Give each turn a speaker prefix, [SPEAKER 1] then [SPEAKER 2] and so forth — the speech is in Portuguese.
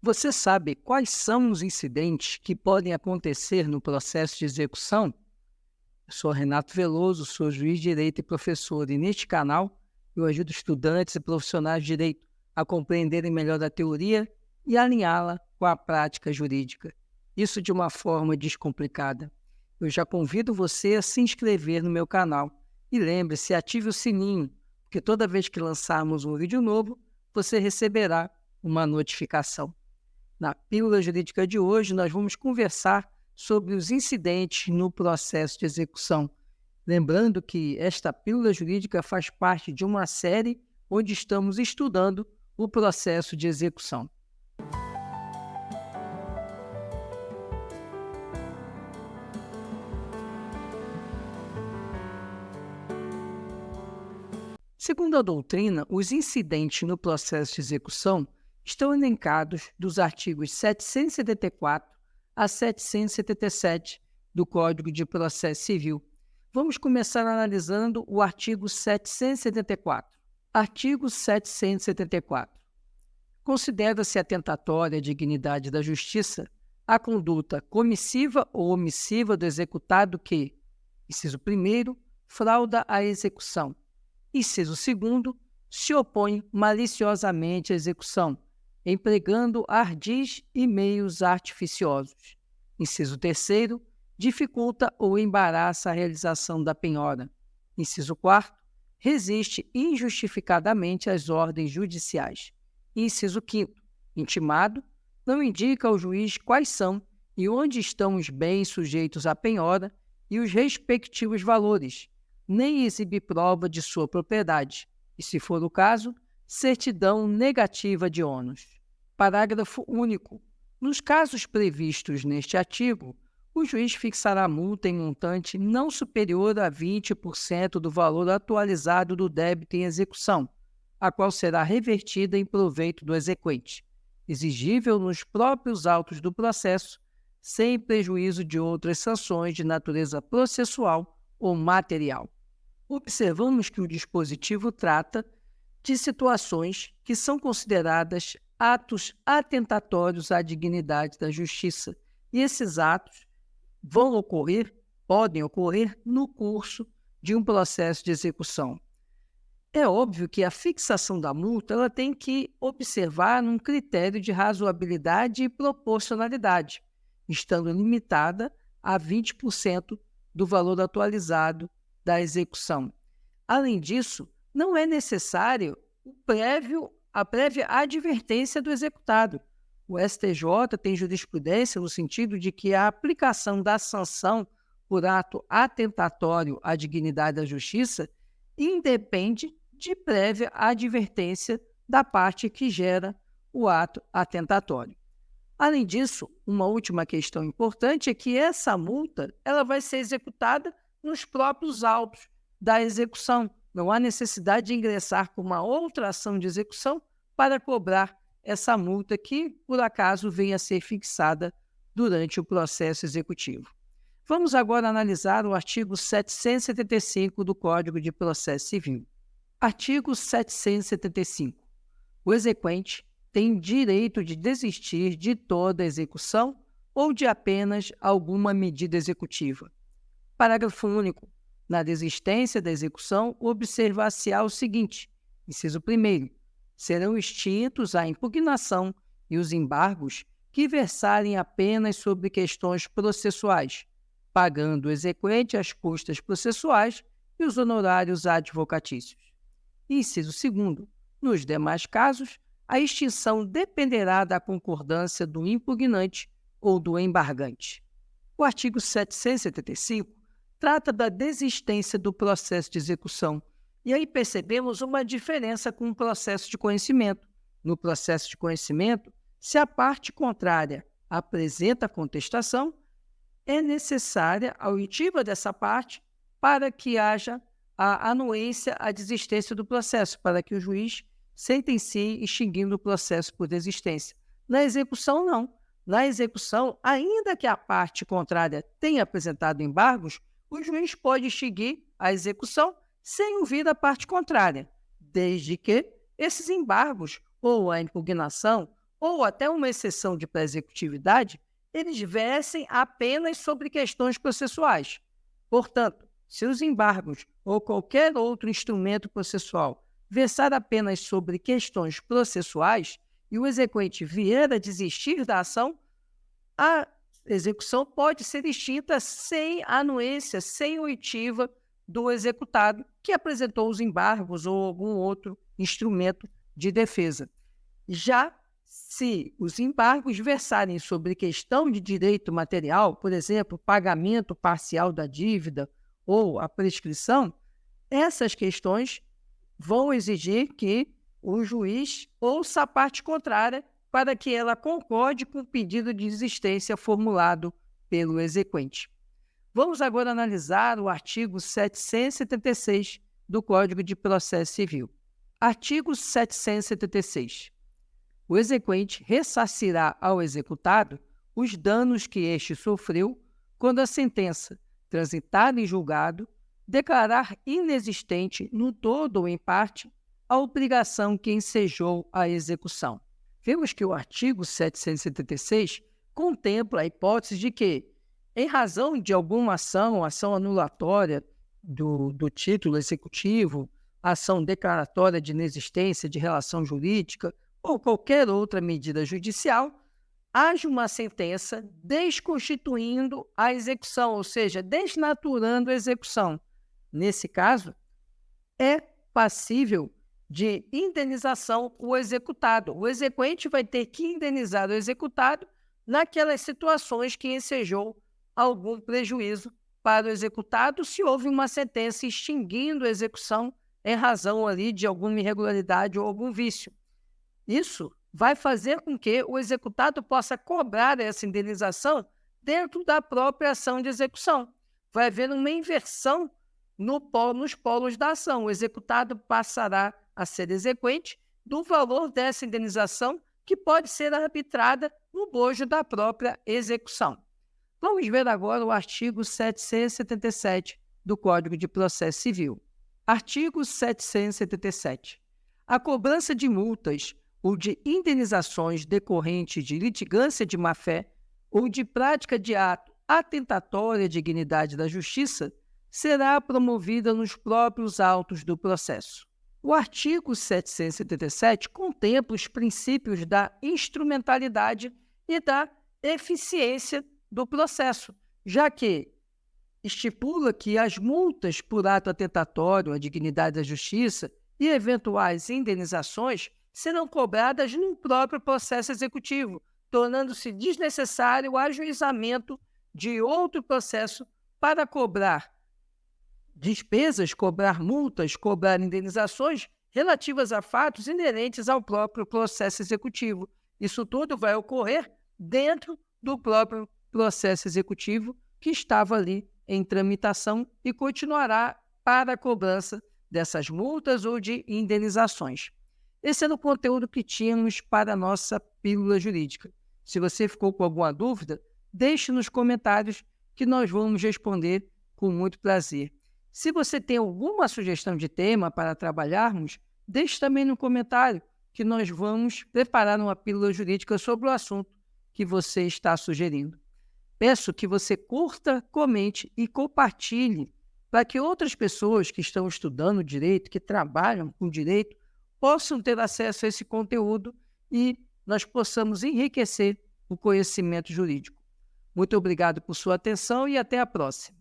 [SPEAKER 1] Você sabe quais são os incidentes que podem acontecer no processo de execução? Eu sou Renato Veloso, sou juiz de direito e professor, e neste canal eu ajudo estudantes e profissionais de direito a compreenderem melhor a teoria e alinhá-la com a prática jurídica. Isso de uma forma descomplicada. Eu já convido você a se inscrever no meu canal e lembre-se, ative o sininho, porque toda vez que lançarmos um vídeo novo, você receberá uma notificação. Na Pílula Jurídica de hoje, nós vamos conversar sobre os incidentes no processo de execução. Lembrando que esta Pílula Jurídica faz parte de uma série onde estamos estudando o processo de execução. Segundo a doutrina, os incidentes no processo de execução estão elencados dos artigos 774 a 777 do Código de Processo Civil. Vamos começar analisando o artigo 774. Artigo 774. Considera-se atentatória à dignidade da justiça a conduta comissiva ou omissiva do executado que, inciso 1º, frauda a execução. Inciso 2º, se opõe maliciosamente à execução, empregando ardis e meios artificiosos. Inciso 3º, dificulta ou embaraça a realização da penhora. Inciso 4º, resiste injustificadamente às ordens judiciais. Inciso 5º, intimado, não indica ao juiz quais são e onde estão os bens sujeitos à penhora e os respectivos valores, nem exibe prova de sua propriedade, e, se for o caso, certidão negativa de ônus. Parágrafo único. Nos casos previstos neste artigo, o juiz fixará multa em montante não superior a 20% do valor atualizado do débito em execução, a qual será revertida em proveito do exequente, exigível nos próprios autos do processo, sem prejuízo de outras sanções de natureza processual ou material. Observamos que o dispositivo trata de situações que são consideradas atos atentatórios à dignidade da justiça, e esses atos podem ocorrer no curso de um processo de execução. É óbvio que a fixação da multa ela tem que observar um critério de razoabilidade e proporcionalidade, estando limitada a 20% do valor atualizado da execução. Além disso, não é necessário a prévia advertência do executado. O STJ tem jurisprudência no sentido de que a aplicação da sanção por ato atentatório à dignidade da justiça independe de prévia advertência da parte que gera o ato atentatório. Além disso, uma última questão importante é que essa multa ela vai ser executada nos próprios autos da execução. Não há necessidade de ingressar com uma outra ação de execução para cobrar essa multa que, por acaso, venha a ser fixada durante o processo executivo. Vamos agora analisar o artigo 775 do Código de Processo Civil. Artigo 775. O exequente tem direito de desistir de toda execução ou de apenas alguma medida executiva. Parágrafo único. Na desistência da execução, observar-se-á o seguinte: inciso 1º, serão extintos a impugnação e os embargos que versarem apenas sobre questões processuais, pagando o exequente as custas processuais e os honorários advocatícios. Inciso 2º, nos demais casos, a extinção dependerá da concordância do impugnante ou do embargante. O artigo 775 trata da desistência do processo de execução. E aí percebemos uma diferença com o processo de conhecimento. No processo de conhecimento, se a parte contrária apresenta contestação, é necessária a oitiva dessa parte para que haja a anuência à desistência do processo, para que o juiz sentencie extinguindo o processo por desistência. Na execução, não. Na execução, ainda que a parte contrária tenha apresentado embargos, o juiz pode extinguir a execução sem ouvir a parte contrária, desde que esses embargos ou a impugnação ou até uma exceção de pré-executividade, eles versem apenas sobre questões processuais. Portanto, se os embargos ou qualquer outro instrumento processual versar apenas sobre questões processuais e o exequente vier a desistir da ação, a execução pode ser extinta sem anuência, sem oitiva do executado que apresentou os embargos ou algum outro instrumento de defesa. Já se os embargos versarem sobre questão de direito material, por exemplo, pagamento parcial da dívida ou a prescrição, essas questões vão exigir que o juiz ouça a parte contrária para que ela concorde com o pedido de desistência formulado pelo exequente. Vamos agora analisar o artigo 776 do Código de Processo Civil. Artigo 776. O exequente ressarcirá ao executado os danos que este sofreu quando a sentença, transitada em julgado, declarar inexistente, no todo ou em parte, a obrigação que ensejou a execução. Vemos que o artigo 776 contempla a hipótese de que, em razão de alguma ação anulatória do título executivo, ação declaratória de inexistência de relação jurídica ou qualquer outra medida judicial, haja uma sentença desconstituindo a execução, ou seja, desnaturando a execução. Nesse caso, é passível de indenização o executado. O exequente vai ter que indenizar o executado naquelas situações que ensejou algum prejuízo para o executado, se houve uma sentença extinguindo a execução em razão ali de alguma irregularidade ou algum vício. Isso vai fazer com que o executado possa cobrar essa indenização dentro da própria ação de execução. Vai haver uma inversão nos polos da ação. O executado passará a ser exequente do valor dessa indenização, que pode ser arbitrada no bojo da própria execução. Vamos ver agora o artigo 777 do Código de Processo Civil. Artigo 777. A cobrança de multas ou de indenizações decorrentes de litigância de má-fé ou de prática de ato atentatório à dignidade da justiça será promovida nos próprios autos do processo. O artigo 777 contempla os princípios da instrumentalidade e da eficiência do processo, já que estipula que as multas por ato atentatório à dignidade da justiça e eventuais indenizações serão cobradas no próprio processo executivo, tornando-se desnecessário o ajuizamento de outro processo para cobrar despesas, cobrar multas, cobrar indenizações relativas a fatos inerentes ao próprio processo executivo. Isso tudo vai ocorrer dentro do próprio processo executivo que estava ali em tramitação e continuará para a cobrança dessas multas ou de indenizações. Esse era o conteúdo que tínhamos para a nossa pílula jurídica. Se você ficou com alguma dúvida, deixe nos comentários que nós vamos responder com muito prazer. Se você tem alguma sugestão de tema para trabalharmos, deixe também no comentário que nós vamos preparar uma pílula jurídica sobre o assunto que você está sugerindo. Peço que você curta, comente e compartilhe para que outras pessoas que estão estudando direito, que trabalham com direito, possam ter acesso a esse conteúdo e nós possamos enriquecer o conhecimento jurídico. Muito obrigado por sua atenção e até a próxima.